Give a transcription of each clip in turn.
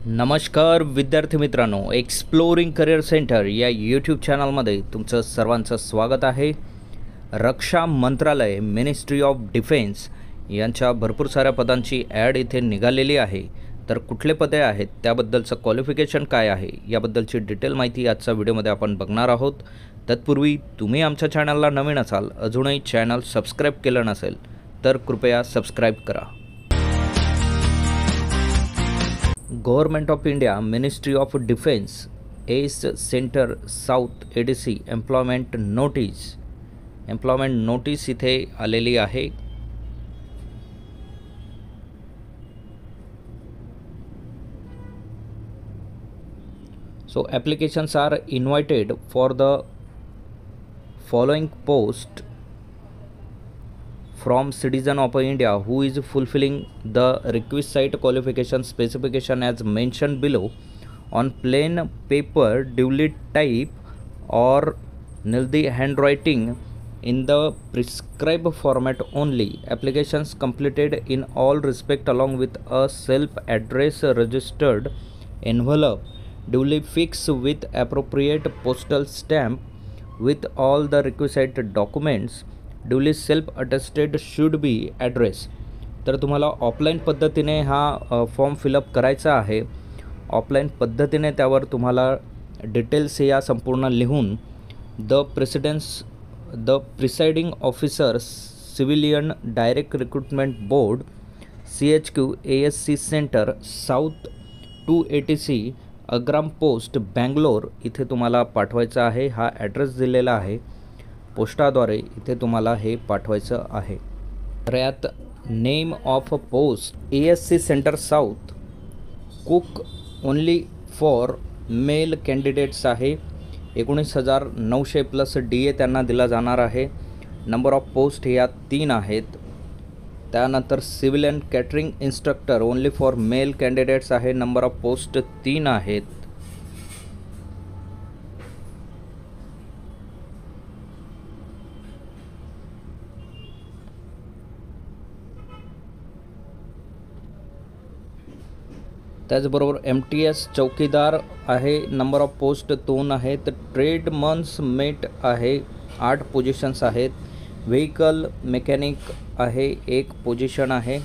नमस्कार विद्यार्थी मित्रांनो, एक्सप्लोरिंग करिअर सेंटर या यूट्यूब चॅनलमध्ये तुमचं सर्वांचं स्वागत आहे। रक्षा मंत्रालय मिनिस्ट्री ऑफ डिफेन्स यांच्या भरपूर साऱ्या पदांची ॲड इथे निघालेली आहे। तर कुठले पदे आहेत, त्याबद्दलचं क्वालिफिकेशन काय आहे, याबद्दलची डिटेल माहिती आजच्या व्हिडिओमध्ये आपण बघणार आहोत। तत्पूर्वी तुम्ही आमच्या चॅनलला नवीन असाल, अजूनही चॅनल सबस्क्राईब केलं नसेल तर कृपया सबस्क्राईब करा। Government of India ministry of defence S centre south ADC employment notice इथे आलेली आहे। So applications are invited for the following post from citizen of India who is fulfilling the requisite qualification specification as mentioned below on plain paper duly typed or nildy handwriting in the prescribed format only. Applications completed in all respect along with a self address registered envelope duly fixed with appropriate postal stamp with all the requisite documents duly self attested should be addressed. तर तुम्हाला offline पद्धतीने हा form fill up करायचा आहे। Offline पद्धतीने त्यावर तुम्हाला details या संपूर्ण लिहून the presiding officer civilian direct recruitment board CHQ ASC centre south 280 Agram post Bangalore इथे तुम्हाला पाठवायचं आहे। हा ॲड्रेस दिलेला आहे, पोस्टाद्वारे इथे तुम्हाला हे पाठवायचं आहे। तर यात name of post ASC centre south cook only for male candidates आहे। 19,900 प्लस DA त्यांना दिला जाणार आहे। नंबर ऑफ पोस्ट या 3 आहेत। त्यानंतर civil and catering instructor only for male candidates आहे। नंबर ऑफ पोस्ट 3 आहेत। त्याचबरोबर MTS चौकीदार आहे। नंबर ऑफ पोस्ट 2 आहेत। ट्रेड मन्स मेट आहे, 8 पोझिशन्स आहेत। व्हेकल मेकॅनिक आहे, 1 पोझिशन आहे।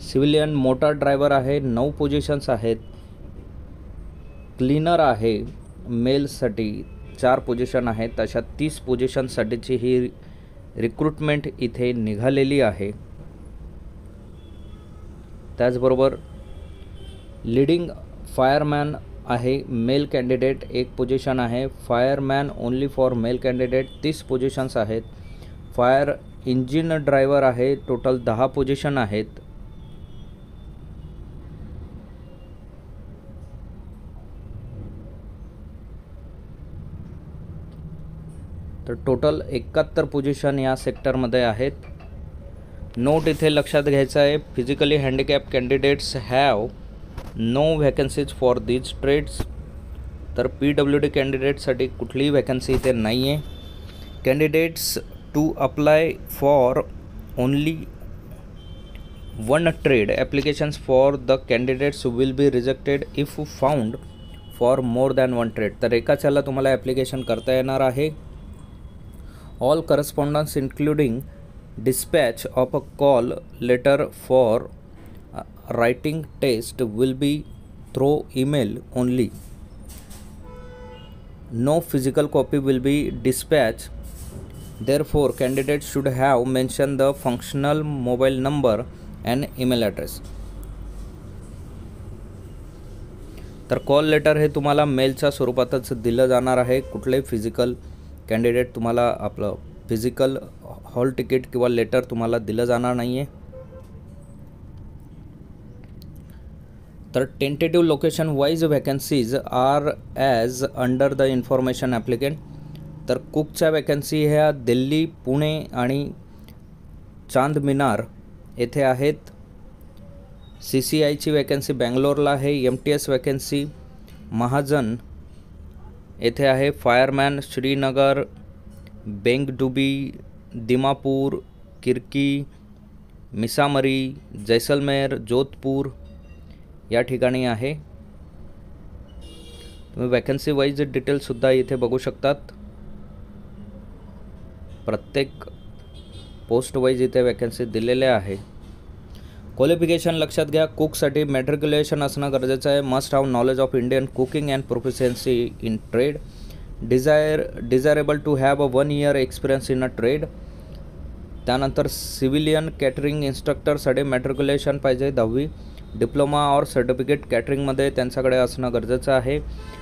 सिव्हिलियन मोटार ड्रायव्हर आहे, 9 पोझिशन्स आहेत। क्लीनर आहे, मेलसाठी 4 पोझिशन आहेत। अशा 30 पोझिशनसाठीची ही रिक्रुटमेंट इथे निघालेली आहे। त्याचबरोबर लीडिंग फायरमॅन आहे, मेल कॅन्डिडेट 1 पोझिशन आहे। Fireman only for male candidate 30 positions आहेत। फायर इंजिन ड्रायव्हर आहे, टोटल 10 पोझिशन आहेत। तर टोटल 71 पोझिशन या सेक्टरमध्ये आहेत। नोट इथे लक्षात घ्यायचं आहे, physically handicap candidates have no vacancies for these trades. तर PWD कॅन्डिडेटसाठी कुठलीही व्हॅकन्सी इथे नाही आहे। Candidates to apply for only 1 trade applications for the candidates will be rejected if found for more than 1 trade. तर एकाच याला तुम्हाला ॲप्लिकेशन करता येणार आहे। All correspondence including dispatch of a call letter for writing test will be through email only. No physical copy will be dispatched. Therefore, candidates should have mentioned the functional mobile number and email address. तर call letter हे तुम्हाला मेलच्या स्वरूपातच दिलं जाणार आहे। कुठलेही physical candidate तुम्हाला आपलं फिजिकल हॉल तिकीट किंवा लेटर तुम्हाला दिलं जाणार नाही आहे। तर tentative location wise vacancies are as under the information applicant. तर कुकच्या वॅकन्सी ह्या दिल्ली, पुणे आणि चांद मिनार येथे आहेत। CCIची वॅकन्सी बँगलोरला आहे। MTS वॅकन्सी महाजन येथे आहे। फायरमॅन श्रीनगर बेंगडुबी, दिमापूर, किर्की, मिसामरी, जैसलमेर, जोधपूर या ठिकाणी आहे. तुम्ही वॅकन्सी वाईज डिटेल्ससुद्धा इथे बघू शकतात. प्रत्येक पोस्ट वाईज इथे वॅकन्सी दिलेल्या आहे. क्वालिफिकेशन लक्षात घ्या. कुकसाठी मॅट्रिक्युलेशन असणं गरजेचं आहे. Must have knowledge of Indian cooking and proficiency in trade. Desirable to have a 1 year experience in a trade. त्यानंतर सिव्हिलियन कॅटरिंग इन्स्ट्रक्टरसाठी मॅट्रिक्युलेशन पाहिजे 10वी. डिप्लोमा और सर्टिफिकेट कॅटरिंगमध्ये त्यांच्याकडे असणं गरजेचं आहे.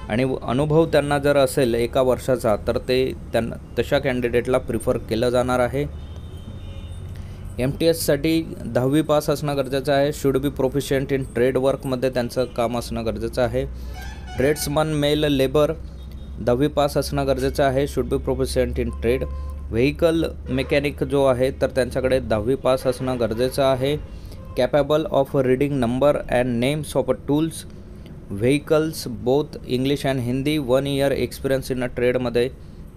आणि अनुभव त्यांना जर असेल 1 वर्षाचा तर ते त्यांना तशा कॅन्डिडेटला प्रिफर केलं जाणार आहे. MTSसाठी 10वी पास असणं गरजेचं आहे. Should be proficient in trade वर्कमध्ये त्यांचं काम असणं गरजेचं आहे. ट्रेड्समन मेल लेबर 10वी पास असणं गरजेचं आहे. Should be proficient in trade. Vehicle mechanic जो आहे तर त्यांच्याकडे 10वी पास असणं गरजेचं आहे. Capable of reading number and names of tools vehicles both English and Hindi. 1 year experience in a ट्रेडमध्ये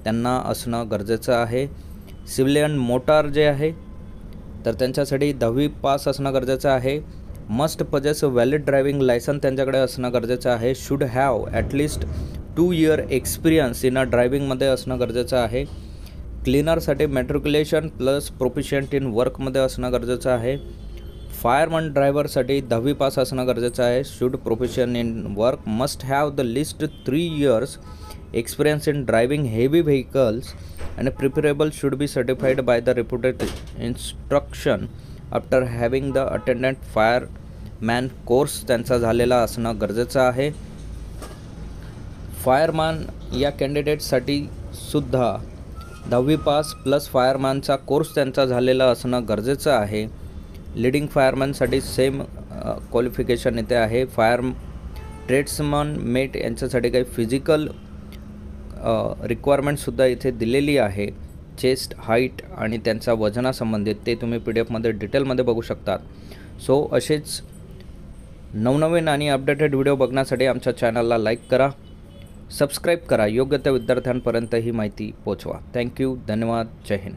त्यांना असणं गरजेचं आहे. सिव्हिलियन मोटार जे आहे तर त्यांच्यासाठी 10वी पास असणं गरजेचं आहे. Must possess valid driving licence त्यांच्याकडे असणं गरजेचं आहे. Should have at least 2 year experience in a ड्रायव्हिंगमध्ये असणं गरजेचं आहे. क्लीनरसाठी मॅट्रिक्युलेशन प्लस प्रोफिशियंट इन वर्कमध्ये असणं गरजेचं आहे. फायरमन ड्रायव्हरसाठी 10वी पास असणं गरजेचं आहे. Should proficient in work. Must have the list 3 years experience in driving heavy vehicles and preferable should be certified by the reputed instruction after having the attendant fireman course त्यांचा झालेला असणं गरजेचं आहे. Fireman या कॅन्डिडेटसाठी सुद्धा 10वी पास प्लस फायरमॅनचा कोर्स त्यांचा झालेला असणं गरजेचं आहे. लीडिंग फायरमॅनसाठी सेम क्वालिफिकेशन इथे आहे. ट्रेड्समन मेट यांच्यासाठी काही फिजिकल रिक्वायरमेंटसुद्धा इथे दिलेली आहे. चेस्ट हाईट आणि त्यांचा वजनासंबंधित ते तुम्ही PDF डिटेलमध्ये बघू शकतात. सो असेच नवनवीन आणि अपडेटेड व्हिडिओ बघण्यासाठी आमच्या चॅनलला लाईक करा, सबस्क्राईब करा. योग्य त्या विद्यार्थ्यांपर्यंत ही माहिती पोचवा. थँक्यू. धन्यवाद. जय हिंद.